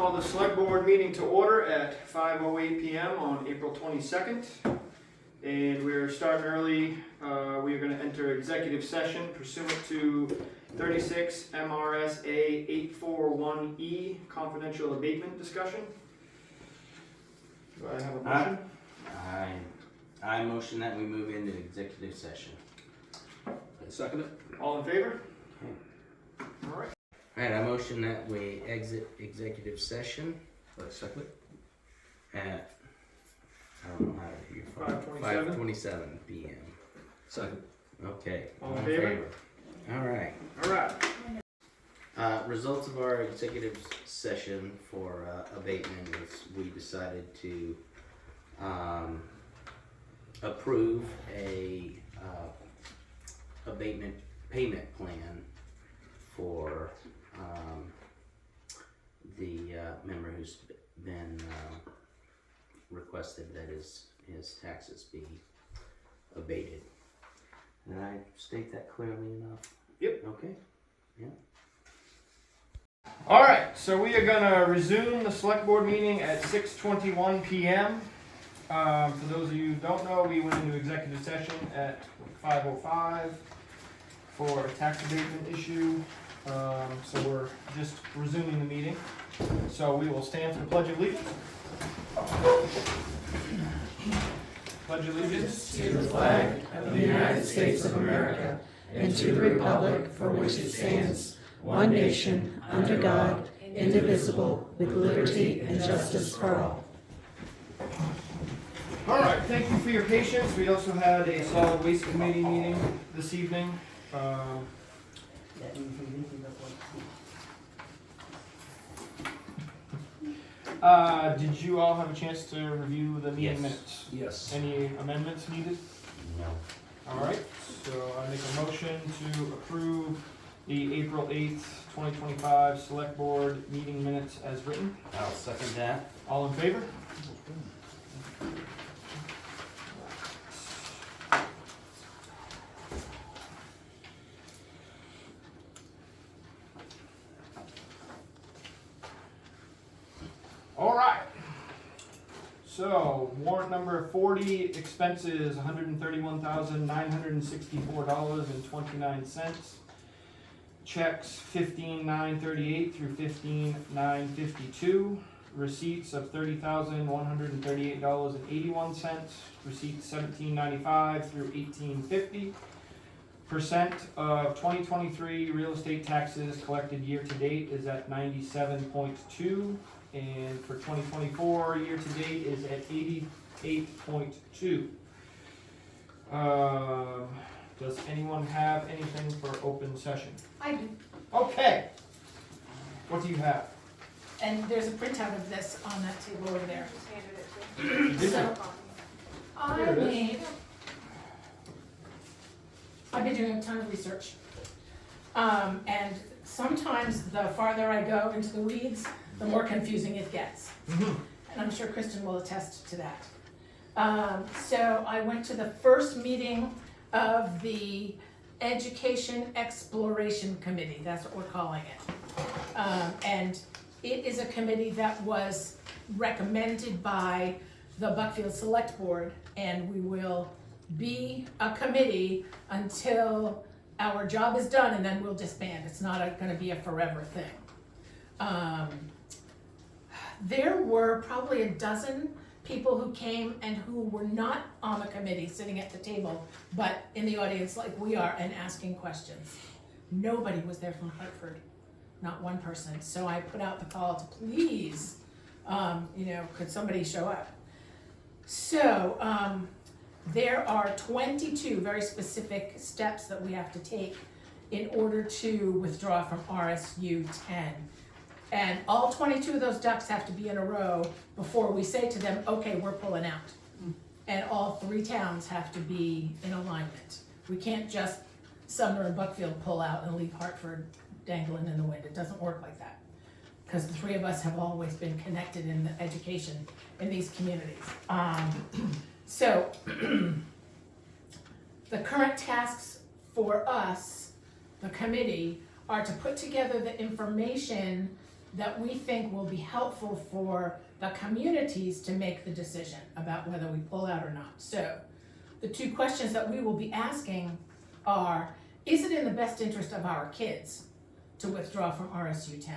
Call the Select Board meeting to order at 5:08 p.m. on April 22nd. And we're starting early. We are going to enter executive session pursuant to 36 MRSA 841E, confidential abatement discussion. Do I have a motion? I motion that we move into executive session. I second it. All in favor? Okay. All right. Alright, I motion that we exit executive session I second it. at, I don't know how to hear, 5:27? 5:27 p.m. Second. Okay. All in favor? Alright. All right. Results of our executive session for abatement is we decided to approve a abatement payment plan for the member who's been requested that his taxes be abated. Did I state that clearly enough? Yep. Okay. Yeah. All right, so we are gonna resume the select board meeting at 6:21 p.m. For those of you who don't know, we went into executive session at 5:05 for a tax abatement issue. So we're just resuming the meeting. So we will stand for the Pledge of Allegiance. Pledge allegiance to the flag of the United States of America and to the republic for which it stands, one nation, under God, indivisible, with liberty and justice for all. All right, thank you for your patience. We also had a solid waste committee meeting this evening. Did you all have a chance to review the meeting Yes. minutes? Yes. Any amendments needed? No. All right, so I make a motion to approve the April 8th, 2025 Select Board meeting minutes as written. I'll second that. All in favor? All right. So warrant number 40, expenses $131,964.29. Checks 15,938 through 15,952. Receipts of $30,138.81. Receipts 1795 through 1850. Percent of 2023 real estate taxes collected year to date is at 97.2. And for 2024, year to date is at 88.2. Does anyone have anything for open session? I do, Okay. What do you have? and there's a printout of this on that table over there. Did you? So, I've been doing a ton of research. And sometimes the farther I go into the weeds, the more confusing it gets. Mhm. And I'm sure Kristen will attest to that. So I went to the first meeting of the Education Exploration Committee, that's what we're calling it. And it is a committee that was recommended by the Buckfield Select Board, and we will be a committee until our job is done, and then we'll disband. It's not gonna be a forever thing. There were probably a dozen people who came and who were not on the committee sitting at the table, but in the audience like we are and asking questions. Nobody was there from Hartford, not one person. So I put out the call to please, could somebody show up? So there are 22 very specific steps that we have to take in order to withdraw from RSU 10. And all 22 of those ducks have to be in a row before we say to them, okay, we're pulling out. And all 3 towns have to be in alignment. We can't just Sumner and Buckfield pull out and leave Hartford dangling in the wind. It doesn't work like that. Because the 3 of us have always been connected in the education in these communities. So the current tasks for us, the committee, are to put together the information that we think will be helpful for the communities to make the decision about whether we pull out or not. So the two questions that we will be asking are, is it in the best interest of our kids to withdraw from RSU 10?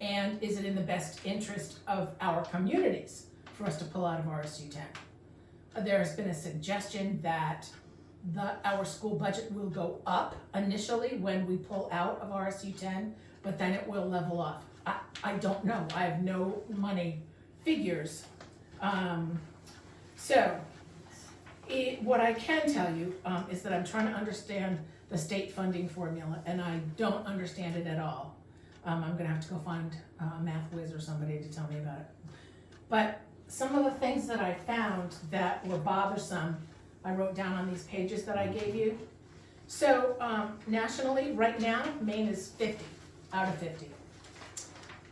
And is it in the best interest of our communities for us to pull out of RSU 10? There has been a suggestion that our school budget will go up initially when we pull out of RSU 10, but then it will level off. I don't know, I have no money figures. What I can tell you is that I'm trying to understand the state funding formula, and I don't understand it at all. I'm gonna have to go find a math whiz or somebody to tell me about it. But some of the things that I found that were bothersome, I wrote down on these pages that I gave you. So nationally, right now, Maine is 50 out of 50.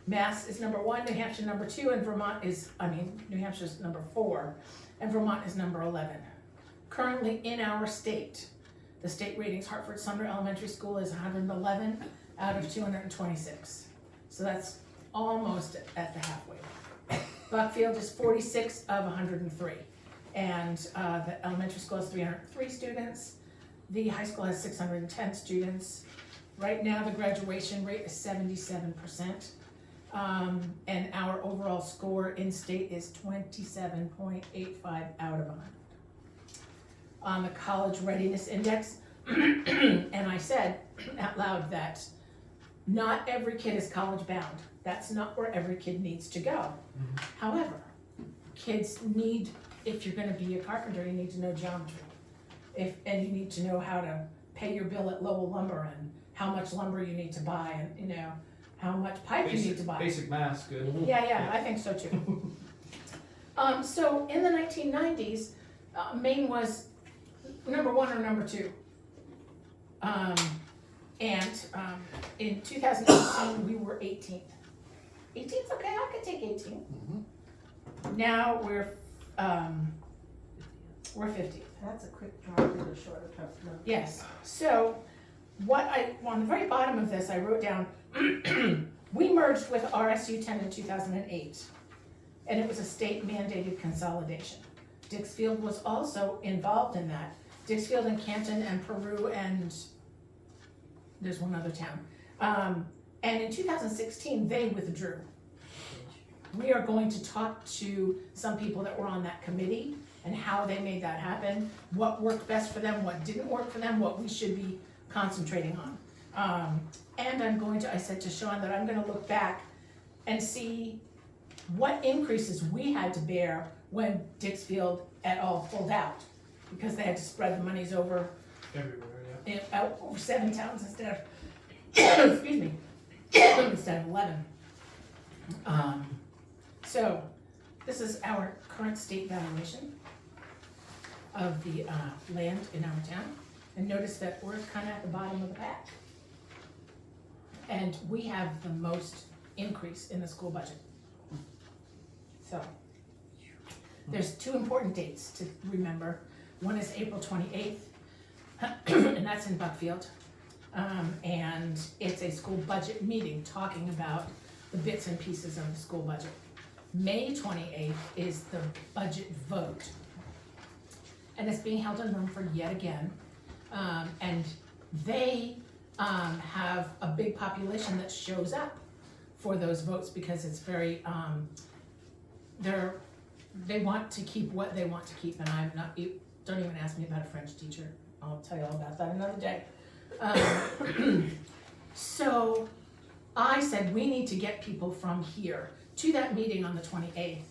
Mass is number 1, New Hampshire number 2, and New Hampshire's number 4, and Vermont is number 11. Currently in our state, the state ratings, Hartford Sumner Elementary School is 111 out of 226. So that's almost at the halfway. Buckfield is 46 of 103. And the elementary school has 303 students. The high school has 610 students. Right now, the graduation rate is 77%. And our overall score in state is 27.85 out of 100. On the college readiness index, and I said out loud that not every kid is college bound. That's not where every kid needs to go. However, kids need, if you're gonna be a carpenter, you need to know geometry. And you need to know how to pay your bill at Lowell Lumber and how much lumber you need to buy and how much pipe you need to buy. Basic math's good. Yeah, I think so too. So in the 1990s, Maine was number 1 or number 2. In 2018, we were 18th. 18's okay, I could take 18. Now we're 50th. That's a quick draw to the shorter tough number. Yes, so on the very bottom of this, I wrote down, we merged with RSU 10 in 2008, and it was a state mandated consolidation. Dixfield was also involved in that. Dixfield and Canton and Peru and there's one other town. And in 2016, they withdrew. We are going to talk to some people that were on that committee and how they made that happen, what worked best for them, what didn't work for them, what we should be concentrating on. And I said to Sean that I'm gonna look back and see what increases we had to bear when Dixfield et al. Pulled out, because they had to spread the monies over Everywhere, out over 7 towns instead of, excuse me, instead of 11. So this is our current state valuation of the land in our town. And notice that we're kind of at the bottom of the pack. And we have the most increase in the school budget. So there's 2 important dates to remember. One is April 28th, and that's in Buckfield. And it's a school budget meeting talking about the bits and pieces of the school budget. May 28th is the budget vote. And it's being held in Rumford yet again. And they have a big population that shows up for those votes because it's very, they want to keep what they want to keep, and I'm not, don't even ask me about a French teacher. I'll tell you all about that another day. So I said we need to get people from here to that meeting on the 28th.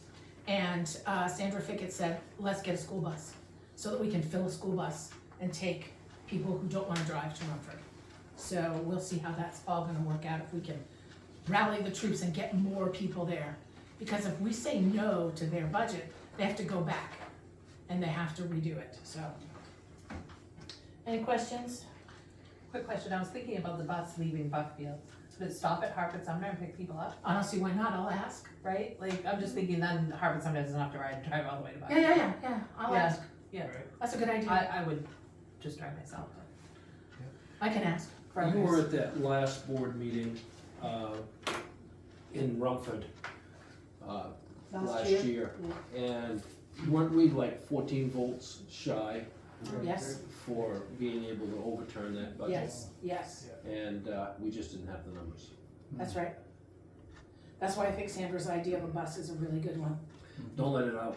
And Sandra Fickett said, let's get a school bus so that we can fill a school bus and take people who don't want to drive to Rumford. So we'll see how that's all gonna work out, if we can rally the troops and get more people there. Because if we say no to their budget, they have to go back and they have to redo it, so. Any questions? Quick question, I was thinking about the bus leaving Buckfield. Would it stop at Hartford Sumner and pick people up, I don't see why not, I'll ask. right? Like, I'm just thinking then Hartford Sumner doesn't have to drive all the way to Buckfield. Yeah, I'll Yeah. ask. Yeah, That's a good idea. I would just drive myself. I can ask. For You were others. at that last board meeting, in Rumford, last year? year. And weren't we like 14 volts shy Yes, for being able to overturn that budget? yes, And we just didn't have the numbers. that's right. That's why I think Sandra's idea of a bus is a really good one. Don't let it out.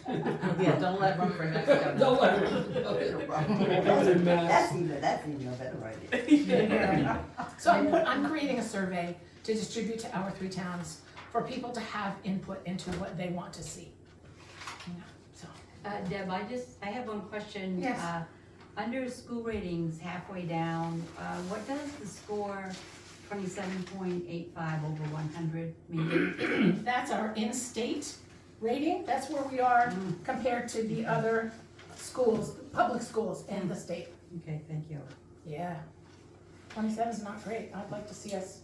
Yeah, don't let Rumford next go. Don't let it out. That's even a better idea. So I'm creating a survey to distribute to our 3 towns for people to have input into what they want to see. You know, so, Deb, I have one question. Yes. Under school ratings, halfway down, what does the score 27.85 over 100 mean? that's our in-state rating, that's where we are compared to the other schools, public schools in the state. Okay, thank you. Yeah. 27 is not great, I'd like to see us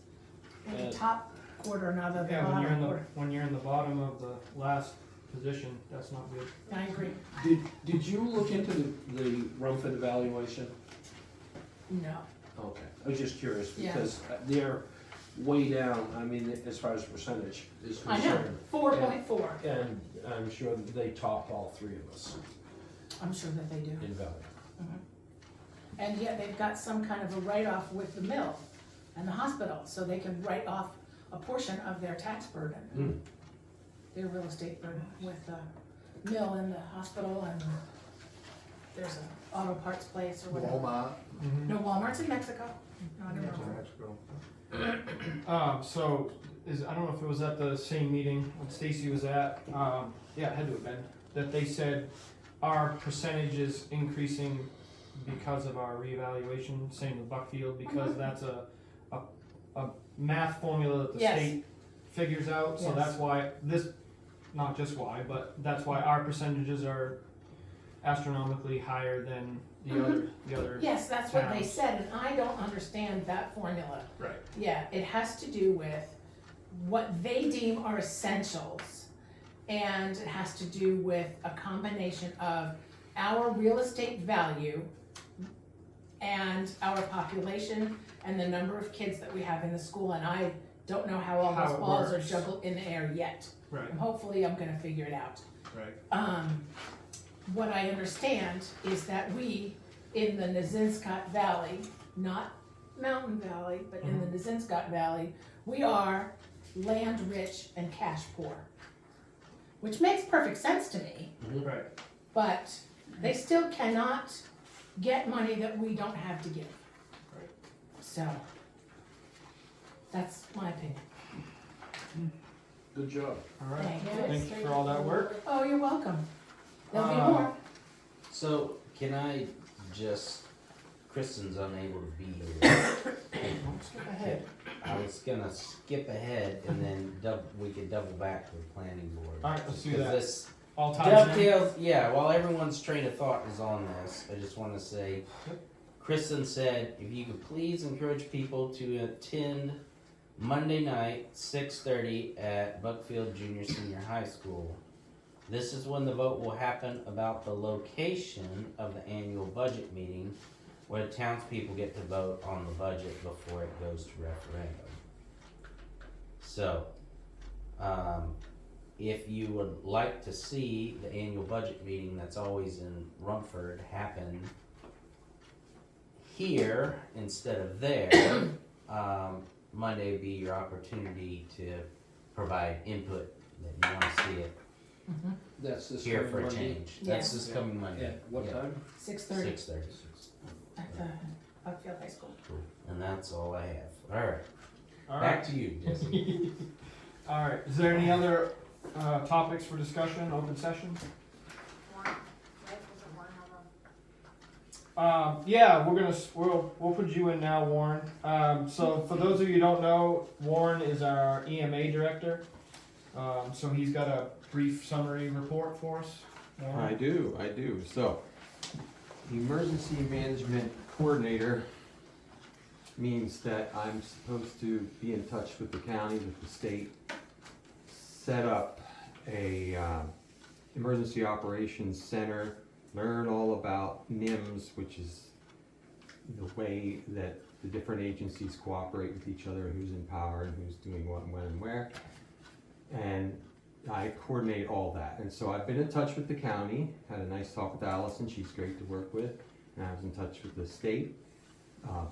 in the Yeah. top quarter, not the Yeah, bottom quarter. when you're in the bottom of the last position, that's not good. I agree. Did you look into the Rumford evaluation? No. Okay, I was just curious Yeah. because they're way down, I mean, as far as percentage is I know, concerned. 4.4, And I'm sure that they top all 3 of us I'm sure that they do. in value. And yet they've got some kind of a write-off with the mill and the hospital, so they can write off a portion of their tax burden. Their real estate burden with the mill and the hospital, and there's an auto parts place or whatever. Walmart. No, Walmart's in Mexico, not in Rome. So, I don't know if it was at the same meeting when Stacy was at, yeah, it had to have been, that they said our percentage is increasing because of our reevaluation, same with Buckfield, because that's a math formula that the Yes. state figures out, so Yes. that's why not just why, but that's why our percentages are astronomically higher than the other. Yes, that's what they Towns. said, and I don't understand that formula. Right. Yeah, it has to do with what they deem are essentials. And it has to do with a combination of our real estate value and our population and the number of kids that we have in the school. And I don't know how all How those it balls are works. juggled in the air yet. Right, And hopefully I'm gonna figure it out. right. What I understand is that we, in the Nazinscott Valley, not Mountain Valley, but in the Nazinscott Valley, we are land rich and cash poor. Which makes perfect sense to me, Right. but they still cannot get money that we don't have to give. Right. So, that's my opinion. Good job. All right. Thank you. Thank you for all that work. Oh, you're welcome. There'll be more. So, can I just, Kristen's unable to be here. Skip ahead. I was gonna skip ahead and then we could double back to the planning board. All right, let's do 'Cause that. this All ties in. dovetails, yeah, while everyone's train of thought is on this, I just wanna say, Kristen said, if you could please encourage people to attend Monday night, 6:30 at Buckfield Junior Senior High School. This is when the vote will happen about the location of the annual budget meeting, where the townspeople get to vote on the budget before it goes to referendum. So, if you would like to see the annual budget meeting that's always in Rumford happen here instead of there, Monday would be your opportunity to provide input that you wanna see it That's this here coming for a Monday? change. That's Yes. this coming Monday. Yeah, what Yeah. time? 6:30 6:30. at the Buckfield High School. And that's all I have. Alright, All back right. to you, Jesse. All right. Is there any other topics for discussion, open session? Yeah, we'll put you in now, Warren. So for those of you who don't know, Warren is our EMA director. So he's got a brief summary report for us. Warren? I do. So, emergency management coordinator means that I'm supposed to be in touch with the county, with the state, set up a emergency operations center, learn all about NIMS, which is the way that the different agencies cooperate with each other, who's in power and who's doing what and when and where. And I coordinate all that. And so I've been in touch with the county, had a nice talk with Allison, she's great to work with. And I was in touch with the state.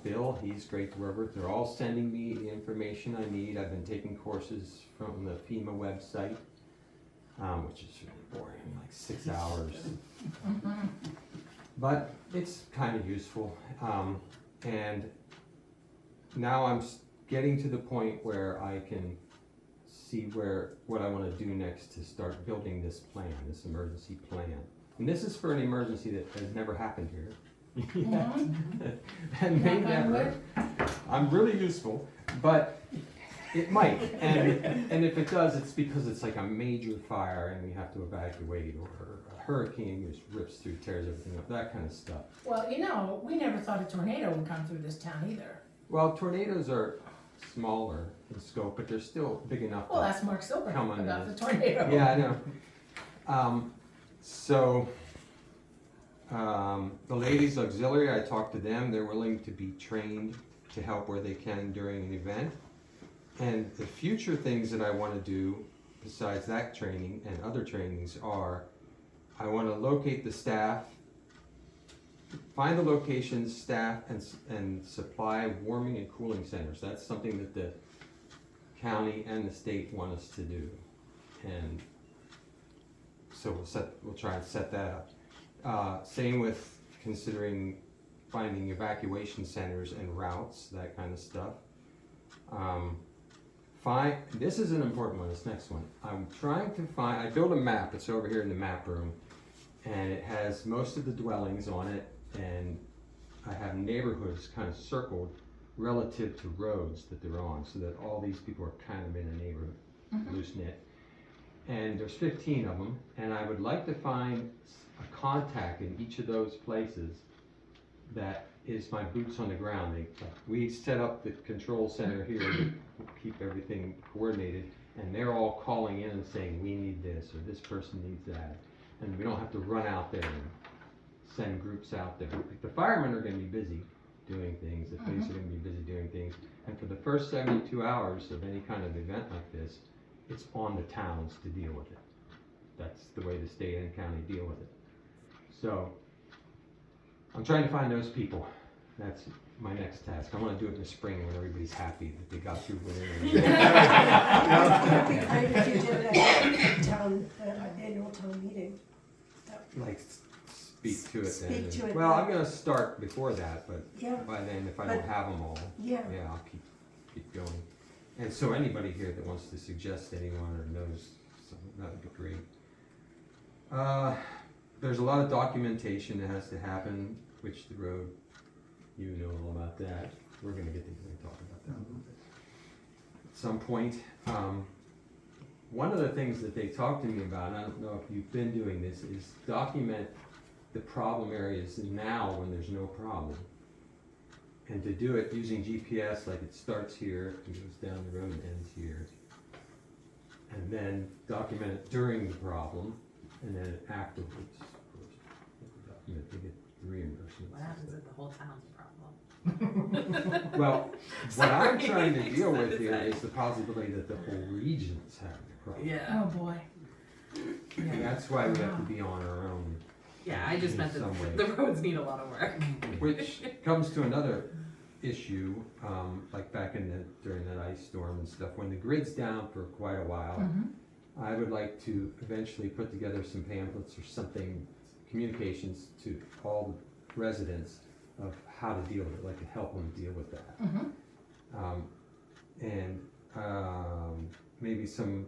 Bill, he's great to work with. They're all sending me the information I need. I've been taking courses from the FEMA website, which is really boring, like 6 hours. But it's kind of useful. And now I'm getting to the point where I can see what I want to do next to start building this plan, this emergency plan. And this is for an emergency that has never happened here. And may never. I'm really useful, but it might. And if it does, it's because it's like a major fire and we have to evacuate, or a hurricane just rips through, tears everything up, that kind of stuff. Well, you know, we never thought a tornado would come through this town either. Well, tornadoes are smaller in scope, but they're still big enough. Well, that's Mark Silver Come on, about it the is. tornado. Yeah, I know. The ladies auxiliary, I talked to them, they're willing to be trained to help where they can during an event. And the future things that I want to do, besides that training and other trainings, are I want to locate the staff, find the locations, staff, and supply warming and cooling centers. That's something that the county and the state want us to do. And so we'll try and set that up. Same with considering finding evacuation centers and routes, that kind of stuff. This is an important one, this next one. I'm trying to find, I built a map, it's over here in the map room, and it has most of the dwellings on it, and I have neighborhoods kind of circled relative to roads that they're on, so that all these people are kind of in a neighborhood, loose knit. And there's 15 of them, and I would like to find a contact in each of those places that is my boots on the ground. We set up the control center here to keep everything coordinated, and they're all calling in and saying, we need this, or this person needs that. And we don't have to run out there and send groups out there. The firemen are gonna be busy doing things, the police are gonna be busy doing things, and for the first 72 hours of any kind of event like this, it's on the towns to deal with it. That's the way the state and county deal with it. So, I'm trying to find those people. That's my next task. I want to do it in the spring when everybody's happy that they got through winter. It'd be great if you did it at annual town meeting. Like, speak to it then. Speak to it Well, then. I'm gonna start before that, but Yeah, by then, if I don't have them all, yeah. yeah, I'll keep going. And so anybody here that wants to suggest anyone or knows something, that would be great. There's a lot of documentation that has to happen, which the road, you know all about that. We're gonna get to talk about that a little bit. At some point, one of the things that they talked to me about, and I don't know if you've been doing this, is document the problem areas now when there's no problem. And to do it using GPS, like it starts here, and goes down the road and ends here. And then document it during the problem, and then afterwards, of course, document to get the reimbursement. What happens if the whole town's a problem? Well, what I'm Sorry. trying to deal with here is the possibility that the whole region's having a problem. Yeah. Oh, boy. And that's why we have to be on our own. Yeah, I just in meant some way. that the roads need a lot of work. Which comes to another issue, like back during that ice storm and stuff, when the grid's down for quite a while, I would like to eventually put together some pamphlets or something, communications to all the residents of how to deal with it, like to help them deal with that. Maybe some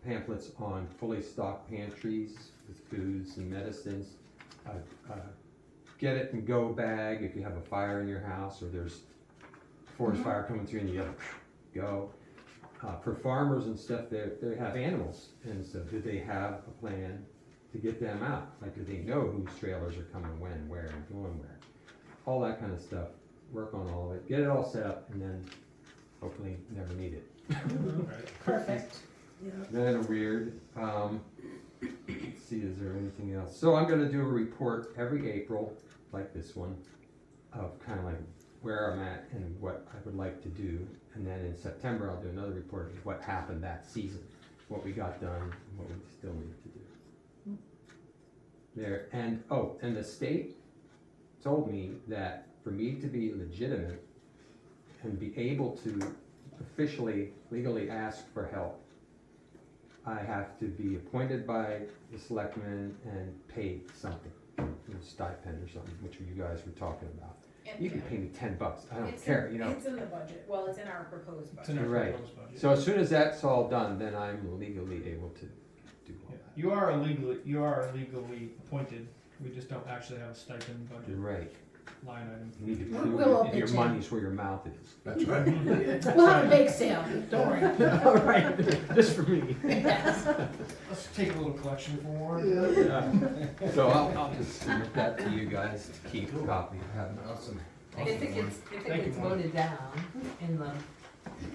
pamphlets on fully stocked pantries with foods and medicines. Get it and go bag if you have a fire in your house or there's forest fire coming through and you gotta go. For farmers and stuff, they have animals, and so do they have a plan to get them out? Like, do they know whose trailers are coming when, where, and going where? All that kind of stuff. Work on all of it. Get it all set up, and then hopefully never need it. Perfect. Yeah. Then weird. Let's see, is there anything else? So I'm gonna do a report every April, like this one, of kind of like where I'm at and what I would like to do. And then in September, I'll do another report of what happened that season, what we got done, and what we still need to do. There, and, oh, and the state told me that for me to be legitimate and be able to officially, legally ask for help, I have to be appointed by the selectmen and paid something, a stipend or something, which you guys were talking about. You can pay me $10, I don't care, you know. It's in the budget, well, it's in our proposed It's in budget. our Right. proposed budget. So as soon as that's all done, then I'm legally able to do all Yeah. that. You are legally appointed, we just don't actually have a stipend budget You're right. line item. You need to We'll prove all that your pitch in. money's where your mouth is. That's right. We'll have a bake sale, don't worry. All right, just for me. Yes. Let's take a little collection for Warren. Yeah. So I'll just submit that to you guys to keep a copy. Have an awesome. If it gets, Thank you, Warren. voted down in the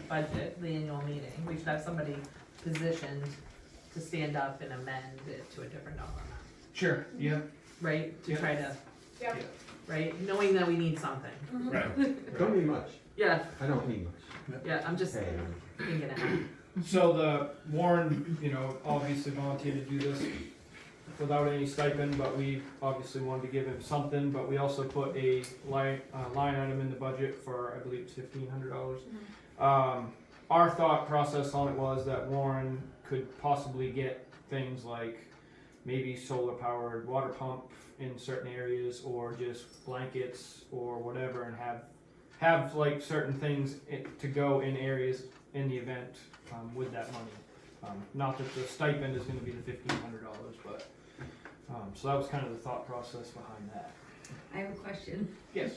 budget, the annual meeting, we should have somebody positioned to stand up and amend it to a different dollar amount, Sure, yeah. right? To Yeah. try to, Yep. right, knowing that we need something. Don't need much. Yeah, I don't need much. yeah, I'm just Hey, thinking ahead. So the Warren, obviously volunteered to do this without any stipend, but we obviously wanted to give him something, but we also put a line item in the budget for, I believe it's $1,500. Our thought process on it was that Warren could possibly get things like maybe solar powered water pump in certain areas, or just blankets or whatever, and have like certain things to go in areas in the event with that money. Not that the stipend is going to be the $1,500, but so that was kind of the thought process behind that. I have a question. Yes.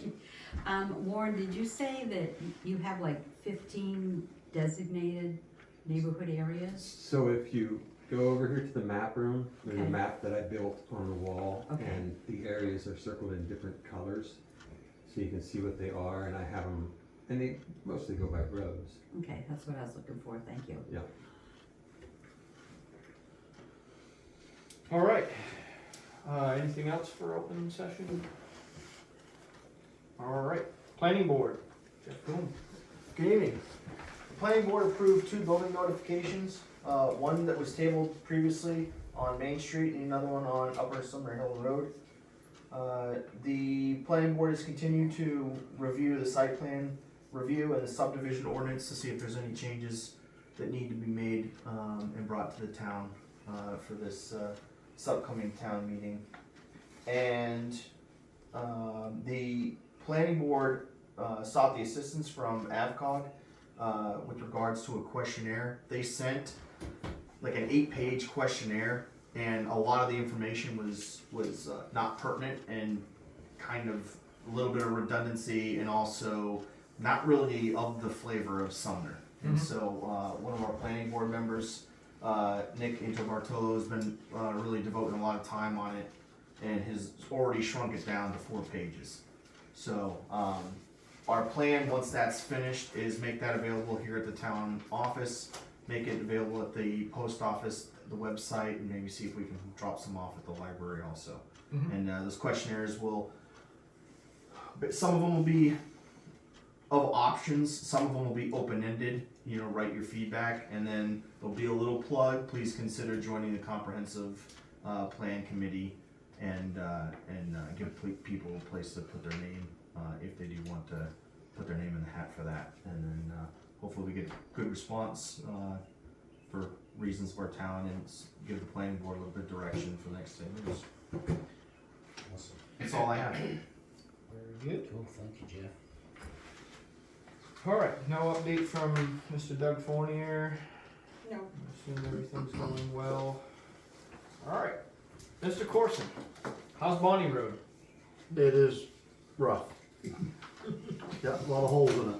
Warren, did you say that you have like 15 designated neighborhood areas? So if you go over here to the map room, there's a Okay. map that I built on the wall, Okay. and the areas are circled in different colors, so you can see what they are, and I have them, and they mostly go by rows. Okay, that's what I was looking for, thank you. All right. Anything else for open session? All right. Planning board. Jeff Boone. Good evening. The planning board approved 2 building notifications, one that was tabled previously on Main Street and another one on Upper Sumner Hill Road. The planning board is continuing to review the site plan review and the subdivision ordinance to see if there's any changes that need to be made and brought to the town for this upcoming town meeting. And the planning board sought the assistance from AvCog with regards to a questionnaire. They sent like an 8-page questionnaire, and a lot of the information was not pertinent and kind of a little bit of redundancy, and also not really of the flavor of Sumner. And so one of our planning board members, Nick Bartolo, has been really devoting a lot of time on it, and has already shrunk it down to 4 pages. So our plan, once that's finished, is make that available here at the town office, make it available at the post office, the website, and maybe see if we can drop some off at the library also. And those questionnaires some of them will be of options, some of them will be open-ended, write your feedback, and then there'll be a little plug, please consider joining the comprehensive plan committee, and give people a place to put their name, if they do want to put their name in the hat for that. And then hopefully we get good response for reasons of our town, and give the planning board a little bit of direction for the next 10 years. Awesome. That's all I have. Very good. Cool, thank you, Jeff. All right. No update from Mr. Doug Fournier. No. Assume everything's going well. All right. Mr. Corson, how's Bonnie Road? It is rough. Got a lot of holes in it.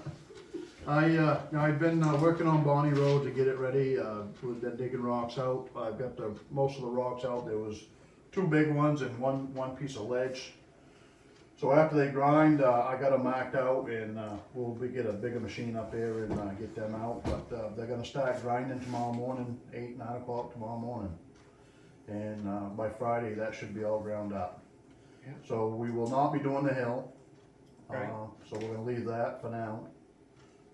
I've been working on Bonnie Road to get it ready. We've been digging rocks out. I've got most of the rocks out. There was 2 big ones and one piece of ledge. So after they grind, I got them marked out, and we'll get a bigger machine up there and get them out. But they're gonna start grinding tomorrow morning, 8, 9 o'clock tomorrow morning. And by Friday, that should be all ground up. Yeah. So we will not be doing the hill. Right. So we're gonna leave that for now.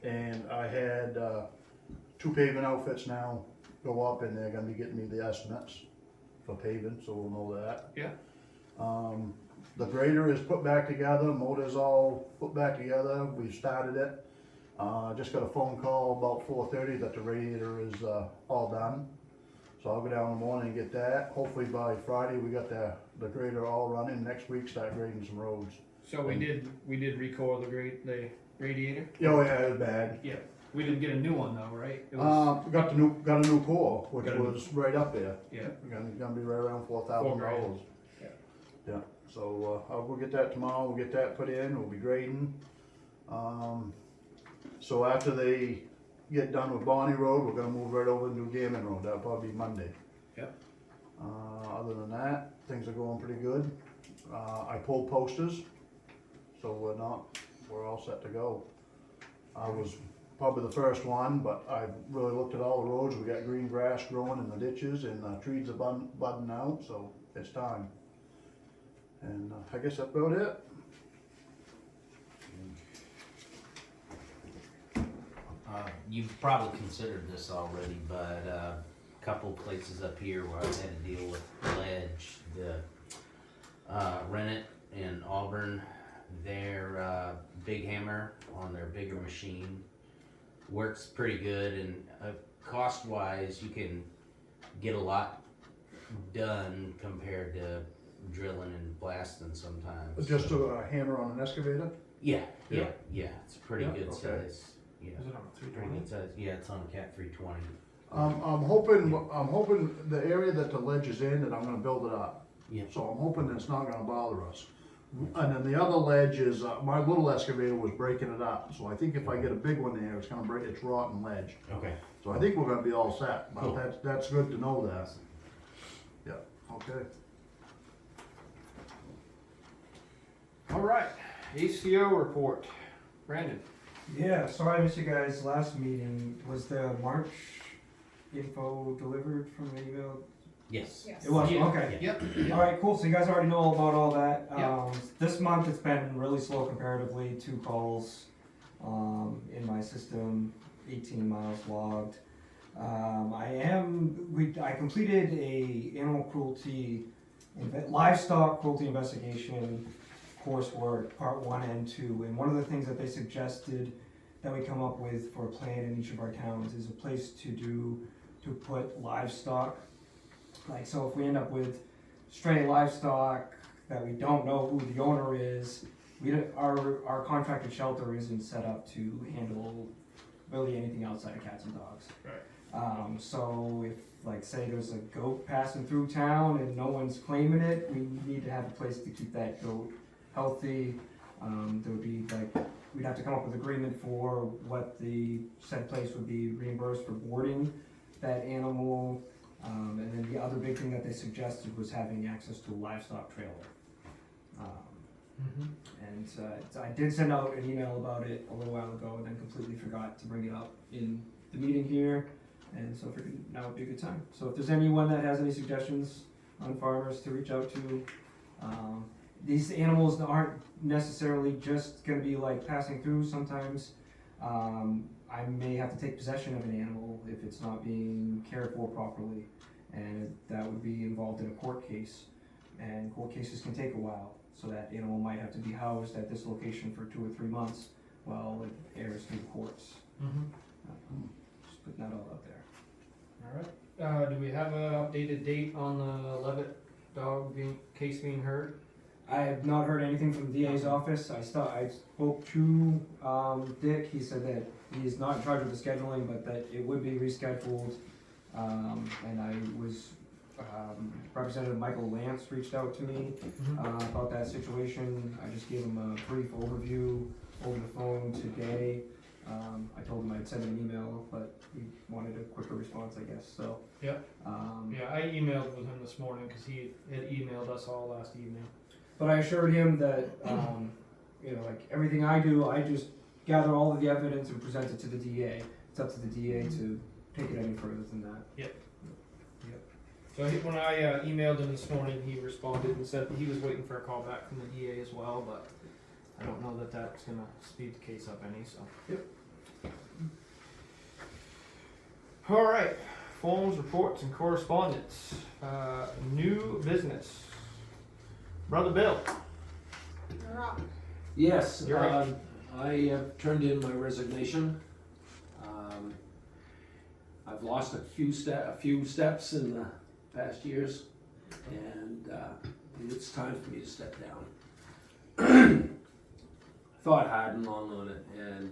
And I had, 2 paving outfits now go up and they're gonna be getting me the estimates for paving, so we'll know that. Yeah. The grader is put back together, motor's all put back together, we've started it. Just got a phone call about 4:30 that the radiator is, all done. So I'll go down in the morning and get that. Hopefully by Friday, we got the grader all running. Next week, start grading some roads. So we did recoil the radiator. Oh yeah, it was bad. Yeah. We didn't get a new one though, right? It was, Got a new core, which Got a new- was right up there. yeah. Gonna be right around $4,000. Yeah. Yeah, so, I'll go get that tomorrow, we'll get that put in, we'll be grading. So after they get done with Bonnie Road, we're gonna move right over to New Gammon Road, that'll probably be Monday. Yep. Other than that, things are going pretty good. I pulled posters, so we're all set to go. I was probably the first one, but I really looked at all the roads, we got green grass growing in the ditches and the trees are budding out, so it's time. And I guess that's about it. You've probably considered this already, but a couple places up here where I've had to deal with ledge, the Rennet in Auburn, their big hammer on their bigger machine works pretty good, and cost wise you can get a lot done compared to drilling and blasting sometimes. Just a hammer on an excavator? Yeah, Yeah. it's a pretty Yeah, good okay. size. Yeah, Is it on a pretty 320? good size. Yeah, it's on a Cat 320. I'm hoping the area that the ledge is in, that I'm gonna build it up. Yeah. So I'm hoping that it's not gonna bother us. And then the other ledge is, my little excavator was breaking it up, so I think if I get a big one there, it's gonna break, it's rotten ledge. Okay. So I think we're gonna be all set, but Cool. that's good to know that. Yeah, okay. All right. ACO report. Brandon. Yeah, sorry I missed you guys' last meeting. Was the March info delivered from the email? Yes. It was, Yeah. okay. Yep. Alright, cool, so you guys already know about all that. Yep. This month it's been really slow comparatively, 2 calls, in my system, 18 miles logged. I completed a animal cruelty, livestock cruelty investigation coursework, part 1 and 2, and one of the things that they suggested that we come up with for a plan in each of our towns is a place to put livestock. Like, so if we end up with stray livestock that we don't know who the owner is, our contracted shelter isn't set up to handle really anything outside of cats and dogs. Right. So if, like, say there's a goat passing through town and no one's claiming it, we need to have a place to keep that goat healthy. There would be, like, we'd have to come up with agreement for what the said place would be reimbursed for boarding that animal. And then the other big thing that they suggested was having access to a livestock trailer. And I did send out an email about it a little while ago and then completely forgot to bring it up in the meeting here. And so I figured now would be a good time. So if there's anyone that has any suggestions on farmers to reach out to, these animals aren't necessarily just gonna be like passing through. Sometimes I may have to take possession of an animal if it's not being cared for properly, and that would be involved in a court case, and court cases can take a while, so that animal might have to be housed at this location for 2 or 3 months while it airs through the courts. Just putting that all out there. All right. Do we have an updated date on the Levitt dog case being heard? I have not heard anything from the DA's office. I spoke to Dick. He said that he's not in charge of the scheduling, but that it would be rescheduled. And I was, Representative Michael Lance reached out to me about that situation. I just gave him a brief overview over the phone today. I told him I'd send an email, but he wanted a quicker response, I guess, so. Yep. Yeah, I emailed with him this morning because he had emailed us all last evening. But I assured him that, you know, like everything I do, I just gather all of the evidence and present it to the DA. It's up to the DA to take it any further than that. Yep. So when I emailed him this morning, he responded and said that he was waiting for a call back from the DA as well, but I don't know that that's gonna speed the case up any, so. Yep. All right, forms, reports, and correspondence. New business. Brother Bill. Yes, You're right. I have turned in my resignation. I've lost a few steps in the past years, and it's time for me to step down. Thought hard and long on it, and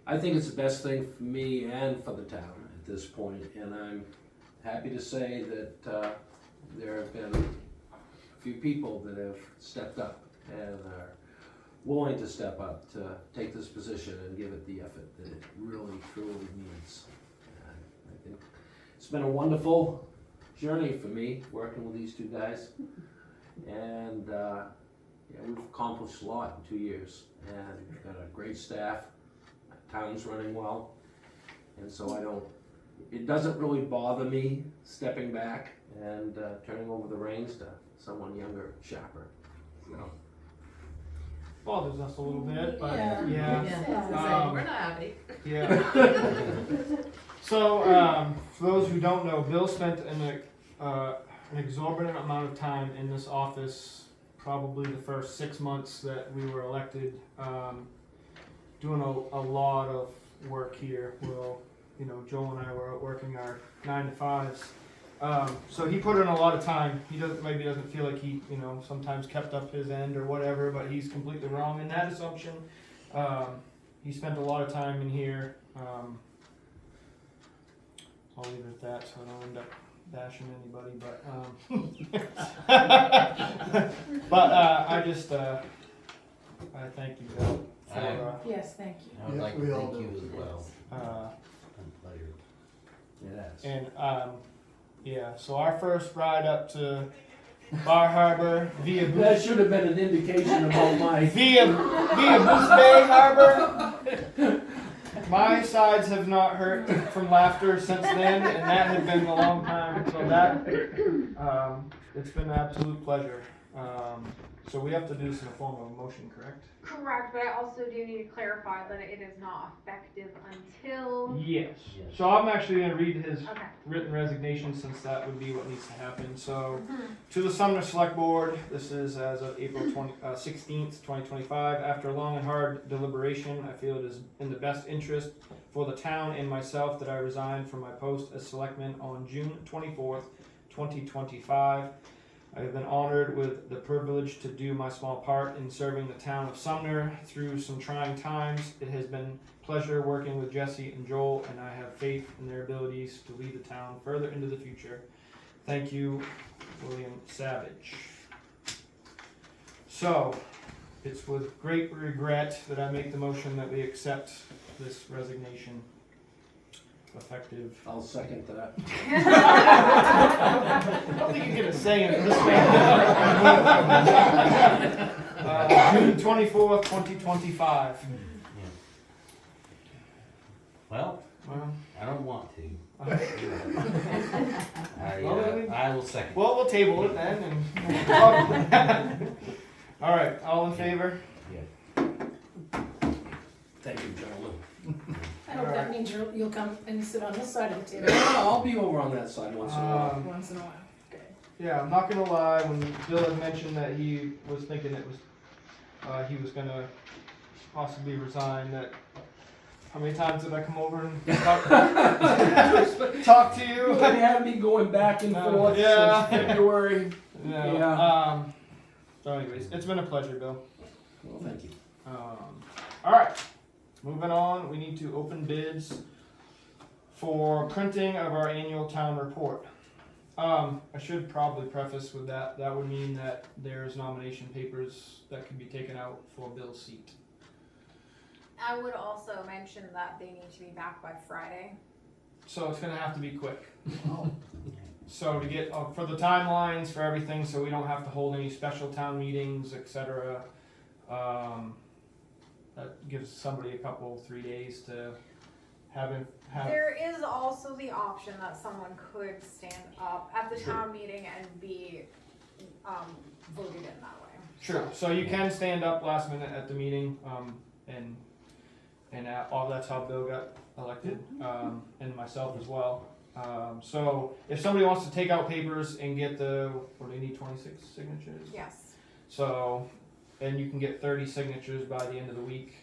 I think it's the best thing for me and for the town at this point, and I'm happy to say that there have been a few people that have stepped up and are willing to step up to take this position and give it the effort that it really, truly needs. And I think it's been a wonderful journey for me, working with these two guys. And yeah, we've accomplished a lot in 2 years, and we've got a great staff. Town's running well, and so it doesn't really bother me stepping back and turning over the reins to someone younger, sharper. So. Bothers us a little bit, but Yeah. yeah. We're not happy. Yeah. So, for those who don't know, Bill spent an exorbitant amount of time in this office, probably the first 6 months that we were elected, doing a lot of work here. Well, you know, Joel and I were out working our 9 to 5s. So he put in a lot of time. He maybe doesn't feel like he, sometimes kept up his end or whatever, but he's completely wrong in that assumption. He spent a lot of time in here. I'll leave it at that so I don't end up bashing anybody, but I thank you, Bill. Yes, thank you. I would Yeah, like to we all thank do. you as well. Pleasure. Yes. And yeah, so our first ride up to Bar Harbor via That should have been an indication about my. via Booth Bay Harbor. My sides have not hurt from laughter since then, and that had been a long time. So that it's been an absolute pleasure. So we have to do some form of a motion, correct? Correct, but I also do need to clarify that it is not effective until. Yes. So I'm actually going to read his Okay. written resignation, since that would be what needs to happen. So, to the Sumner Select Board, this is as of April 16th, 2025. After long and hard deliberation, I feel it is in the best interest for the town and myself that I resign from my post as selectman on June 24th, 2025. I have been honored with the privilege to do my small part in serving the town of Sumner through some trying times. It has been a pleasure working with Jesse and Joel, and I have faith in their abilities to lead the town further into the future. Thank you, William Savage. So, it's with great regret that I make the motion that we accept this resignation, effective. I'll second that. I don't think you get a say in it this way. June 24th, 2025. Well, Well, I don't want to. Well, I will second. well, we'll table it then and. All right, all in favor? Thank you, gentlemen. I hope that means you'll come and sit on this side of the table I'll be over on that side once in a while. once in a while. Good. Yeah, I'm not gonna lie, when Bill had mentioned that he was thinking it was, he was gonna possibly resign, that, how many times did I come over and talk to you? You had me going back and forth Yeah. since February. No, Yeah. So anyways, it's been a pleasure, Bill. Well, thank you. All right, moving on, we need to open bids for printing of our annual town report. I should probably preface with that would mean that there's nomination papers that can be taken out for Bill's seat. I would also mention that they need to be back by Friday. So it's gonna have to be quick. So to get, for the timelines for everything, so we don't have to hold any special town meetings, etc. That gives somebody a couple, 3 days to have. There is also the option that someone could stand up at the town meeting and be voted in that way. True, so you can stand up last minute at the meeting, and all that's how Bill got elected, and myself as well. So if somebody wants to take out papers and get what do they need, 26 signatures? Yes. So, and you can get 30 signatures by the end of the week.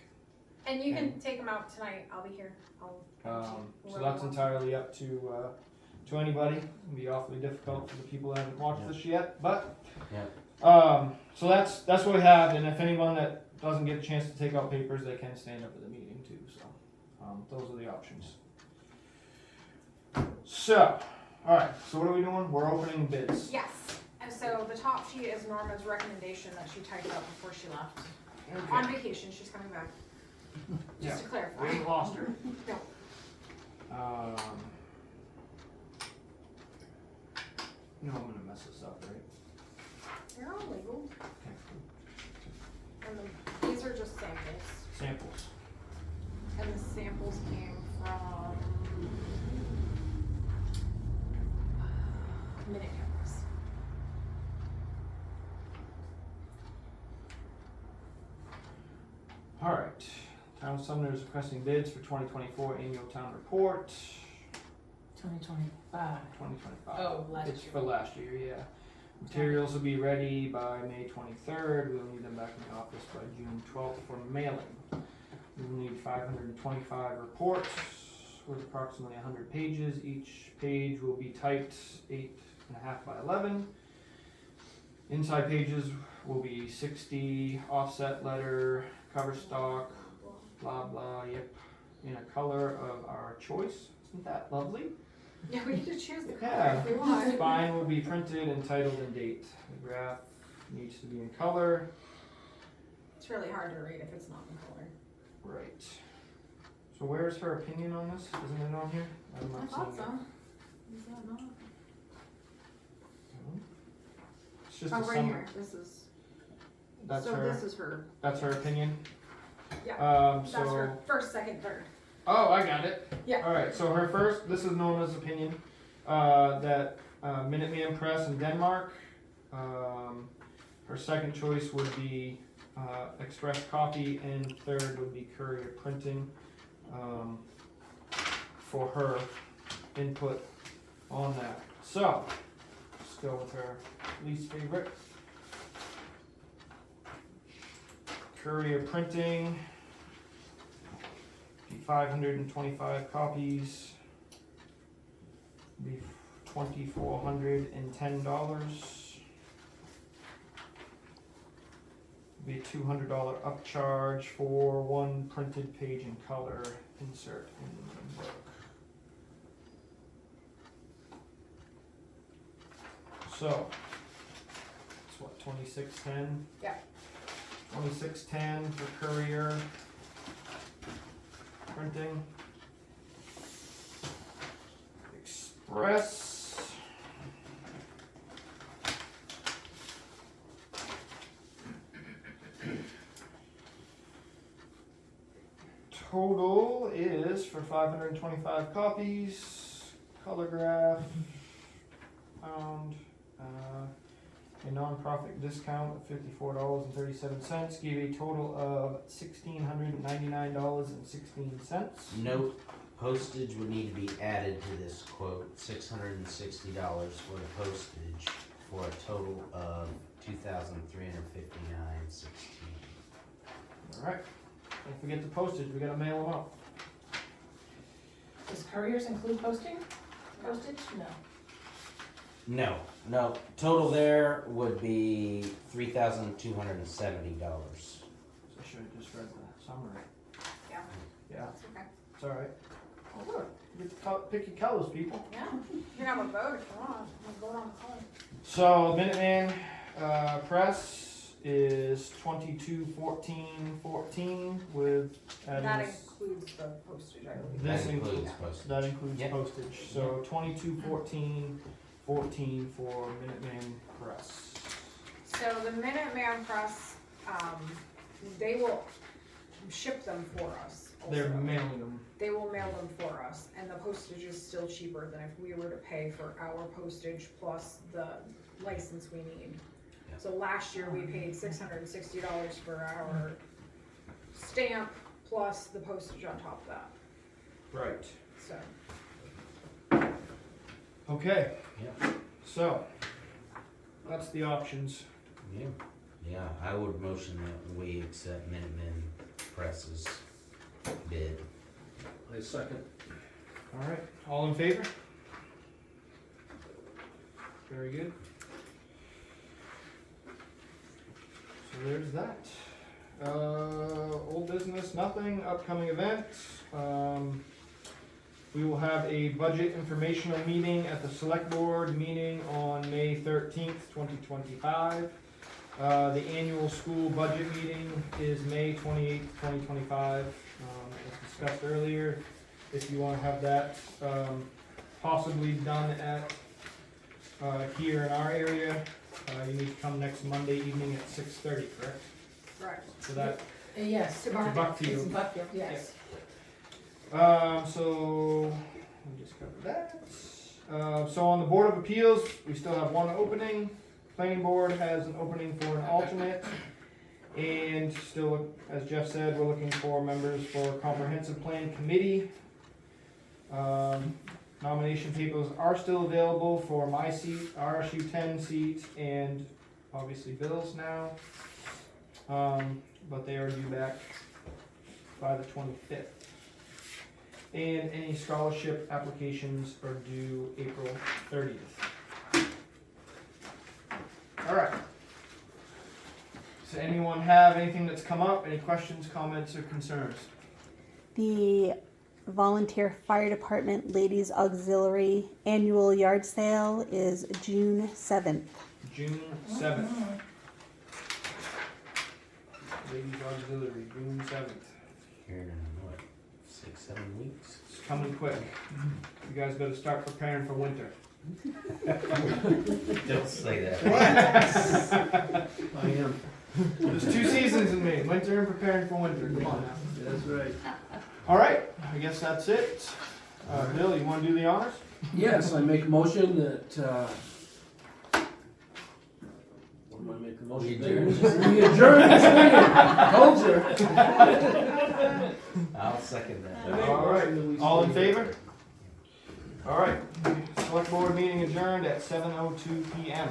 And you can take them out tonight. I'll be here. So that's entirely up to anybody. It'll be awfully difficult for the people that haven't watched this yet, but so that's what we have. And if anyone that doesn't get a chance to take out papers, they can stand up at the meeting too. So those are the options. So, all right. So what are we doing? We're opening bids. Yes. And so the top sheet is Norma's recommendation that she typed up before she left. On vacation, she's coming back. Just to clarify. We haven't lost her. No. No, I'm gonna mess this up, right? They're all labeled. Okay. And these are just samples. Samples. And the samples came from Minute Cameras. All right. Town of Sumner is requesting bids for 2024 annual town report. 2025. 2025. Oh, last It's year. for last year, yeah. Materials will be ready by May 23rd. We'll need them back in the office by June 12th for mailing. We'll need 525 reports with approximately 100 pages. Each page will be typed 8.5 by 11. Inside pages will be 60 offset letter, cover stock, blah blah, yep, in a color of our choice. Isn't that lovely? Yeah, we get to choose the color Yeah. if we want. Spine will be printed, entitled, and date. The graph needs to be in color. It's really hard to read if it's not in color. Right. So where's her opinion on this? Isn't it on here? I'm I not thought seeing so. it. Is that not? It's just Oh, a right summary. here. This is. That's so her. this is her. That's her opinion. Yeah. That's So. her first, second, third. Oh, I got it. Yeah. All right. So her first. This is Nona's opinion. That Minuteman Press in Denmark. Her second choice would be Express Copy, and third would be Courier Printing. For her input on that. So let's go with her least favorite. Courier Printing. 525 copies. Be $2,410. Be a $200 upcharge for one printed page in color. Insert in the book. So it's what, 2610? Yeah. 2610 for Courier Printing. Express. Total is for 525 copies, color graph, found a nonprofit discount of $54.37, gave a total of $1,699.16. Note, postage would need to be added to this quote, $660 for the postage, for a total of $2,359.16. Alright, don't forget the postage, we gotta mail them out. Does couriers include postage? No. No, total there would be $3,270. So I should have just read the summary. Yeah. Yeah, That's okay. it's alright. Oh look, you get to pick your colors, people. Yeah. You can have a vote if you want. We'll vote on the color. So Minuteman Press is 2214.14 with That includes the postage, I believe. this That includes includes postage. that includes Yep. postage. So 2214.14 for Minuteman Press. So the Minuteman Press, they will ship them for us. They're also. mailing them. They will mail them for us, and the postage is still cheaper than if we were to pay for our postage plus the license we need. So last year we paid $660 for our stamp plus the postage on top of that, Right. so. Okay. Yeah. So, that's the options. Yeah, yeah, I would motion that we accept Minuteman Press's bid. I second. All right, all in favor? Very good. So there's that. Old business, nothing. Upcoming events. We will have a budget informational meeting at the select board meeting on May 13th, 2025. The annual school budget meeting is May 28th, 2025. As discussed earlier, if you want to have that possibly done at here in our area, you need to come next Monday evening at 6:30, correct? Right. So that, Yes, to Buckfield. It's Buckfield, yes. So we just covered that. So on the Board of Appeals, we still have one opening. Planning Board has an opening for an alternate. And still, as Jeff said, we're looking for members for Comprehensive Plan Committee. Nomination papers are still available for my seat, RSU 10 seat, and obviously Bill's now. But they are due back by the 25th. And any scholarship applications are due April 30th. All right. Does anyone have anything that's come up? Any questions, comments, or concerns? The Volunteer Fire Department Ladies Auxiliary Annual Yard Sale is June 7th. June 7th. Ladies Auxiliary, June 7th. Here in, what, 6-7 weeks? It's coming quick. You guys better start preparing for winter. Don't say that. I am. There's 2 seasons in Maine, winter and preparing for winter. Come on now. That's right. All right, I guess that's it. Bill, you want to do the honors? Yes, I make a motion that, what do I make the motion? We adjourn this meeting. Told you. I'll second that. All right, all in favor? All right, select board meeting adjourned at 7:02 PM.